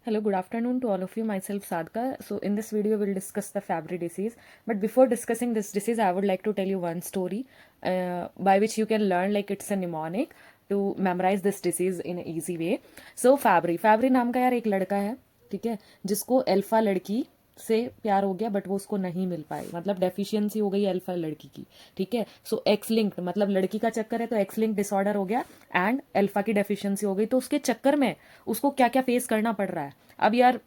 Hello, good afternoon to all of you. Myself Sadka. So, in this video, we'll discuss the Fabry disease. But before discussing this disease, I would like to tell you one story by which you can learn like it's a mnemonic to memorize this disease in an easy way. So, Fabry नाम का यार एक लड़का है, ठीक है, जिसको alpha लड़की से प्यार हो गया बट वो उसको नहीं मिल पाई, मतलब डेफिशिएंसी हो गई अल्फा लड़की की, ठीक है. सो एक्स लिंक्ड मतलब लड़की का चक्कर है तो एक्स लिंक डिसऑर्डर हो गया एंड अल्फा की डेफिशिएंसी हो गई, तो उसके चक्कर में उसको क्या क्या फेस करना पड़ रहा है. अब यार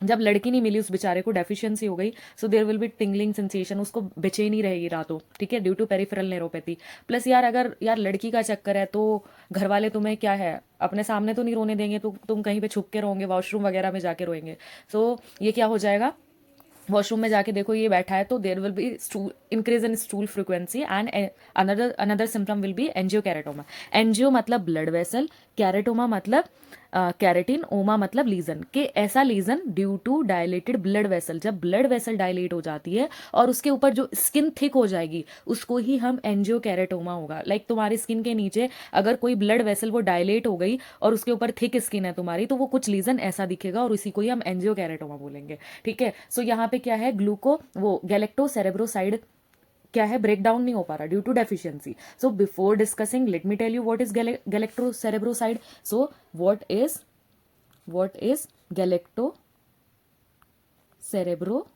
जब लड़की नहीं मिली उस बेचारे को, डेफिशिएंसी हो गई, so there will be tingling sensation, उसको बेचैनी रहेगी रातों, ठीक है, due to peripheral neuropathy. Plus यार अगर यार लड़की का चक्कर है तो घर वाले तुम्हें क्या है अपने सामने तो नहीं रोने देंगे, तो तुम कहीं पे छुप के रोगे, वॉशरूम वगैरह में जाके रोएंगे. सो ये क्या हो जाएगा, वॉशरूम में जाके देखो ये बैठा है, तो there will be increase in stool frequency and another symptom will be angiokeratoma. Angio मतलब ब्लड वेसल, कैरेटोमा मतलब कैरेटिन, ओमा मतलब लीजन, के ऐसा lesion due to dilated blood vessel. जब ब्लड वेसल डायलेट हो जाती है और उसके ऊपर जो स्किन थिक हो जाएगी उसको ही हम एंजियोकैरेटोमा होगा. लाइक तुम्हारी स्किन के नीचे अगर कोई ब्लड वेसल वो डायलेट हो गई और उसके ऊपर थिक स्किन है तुम्हारी, तो वो कुछ लीजन ऐसा दिखेगा और इसी को ही हम एंजियोकैरेटोमा बोलेंगे, ठीक है. सो यहाँ पे क्या है, ग्लूको वो गैलेक्टो सेरेब्रोसाइड क्या है, ब्रेक डाउन नहीं हो पा रहा due to deficiency. So before discussing let me tell you what is galactocerebroside. So what is galactocerebroside,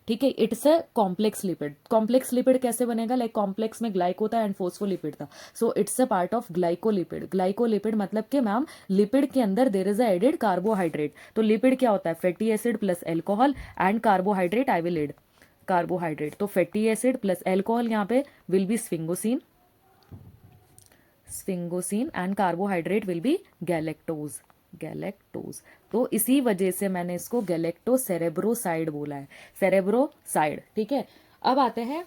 ठीक है. It's a complex lipid. Complex lipid कैसे बनेगा, लाइक कॉम्प्लेक्स में ग्लाइको था एंड फोस्फोलिपिड था, so it's a part of glycolipid. Glycolipid मतलब कि ma'am lipid के अंदर there is a added carbohydrate. तो लिपिड क्या होता है, fatty acid plus alcohol and carbohydrate. I will add carbohydrate. तो फैटी एसिड प्लस एल्कोहल यहाँ पे will be sphingosine and carbohydrate will be galactose. तो इसी वजह से मैंने इसको गैलेक्टो सेरेब्रोसाइड बोला है, सेरेब्रोसाइड, ठीक है. अब आते हैं,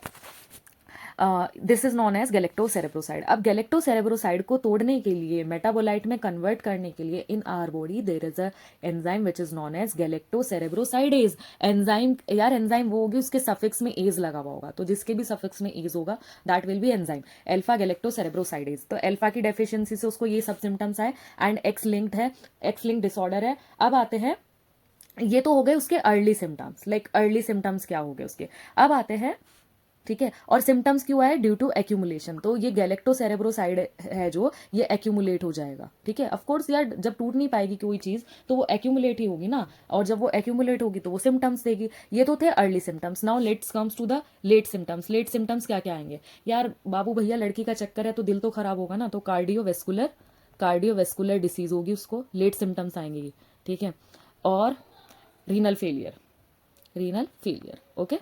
दिस इज नॉन एज गैलेक्टोसेरेब्रोसाइड. अब गैलेक्टोसेरेब्रोसाइड को तोड़ने के लिए, मेटाबोलाइट में कन्वर्ट करने के लिए in our body there is a enzyme which is known as galactocerebrosidase. Enzyme यार एंजाइम वो होगी उसके सफिक्स में एज लगा हुआ होगा, तो जिसके भी सफिक्स में एज होगा that will be enzyme. Alpha galactocerebrosidase. तो अल्फा की डेफिशिएंसी से उसको ये सब सिम्टम्स आए एंड एक्स लिंक्ड है, एक्स लिंक डिसऑर्डर है. अब आते हैं, ये तो हो गए उसके early symptoms, like early symptoms क्या हो गए उसके. अब आते हैं, ठीक है, और सिम्टम्स क्यों आए, ड्यू टू एक्यूमुलेशन. तो ये गैलेक्टोसेरेब्रोसाइड है जो ये एक्यूमुलेट हो जाएगा, ठीक है. ऑफ कोर्स यार जब टूट नहीं पाएगी कोई चीज तो वो एक्यूमुलेट ही होगी ना, और जब वो एक्यूमुलेट होगी तो वो सिम्टम्स देगी. ये तो थे early symptoms. Now let's comes to the late symptoms. Late symptoms क्या क्या आएंगे यार, बाबू भैया लड़की का चक्कर है तो दिल तो खराब होगा ना, तो कार्डियोवेस्कुलर डिसीज होगी उसको, लेट सिम्टम्स आएंगे, ठीक है. और renal failure, okay.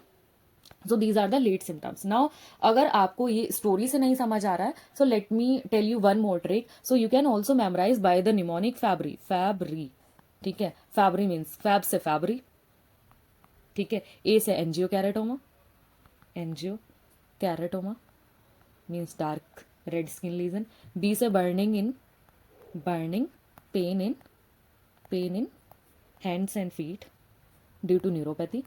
So these are the late symptoms. Now अगर आपको ये स्टोरी से नहीं समझ आ रहा है, so let me tell you one more trick. So you can also memorise by the mnemonic Fabry, ठीक है. फैब्री मीन्स फैब से फैब्री, ठीक है. ए से angiokeratoma means dark red skin lesion. B से burning pain in hands and feet due to neuropathy,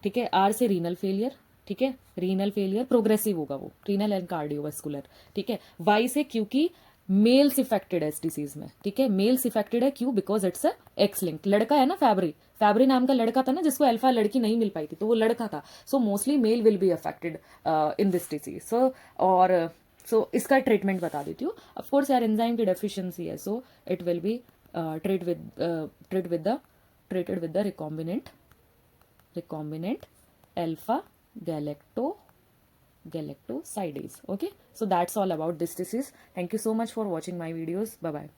ठीक है. Are से रीनल फेलियर, ठीक है. रीनल फेलियर प्रोग्रेसिव होगा वो, रीनल एंड कार्डियोवास्कुलर, ठीक है. वाई से क्योंकि मेल्स इफेक्टेड है इस डिसीज में, ठीक है. मेल्स इफेक्टेड है क्यों, because it's a x link. लड़का है ना, फैब्री नाम का लड़का था ना जिसको अल्फा लड़की नहीं मिल पाई थी, तो वो लड़का था. So mostly male will be affected in this disease. So इसका ट्रीटमेंट बता देती हूँ. ऑफकोर्स यार एंजाइम की डेफिशिएंसी है, so it will be treated with the recombinant alpha galactosidase. Okay, so that's all about this disease. Thank you so much for watching my videos. Bye bye.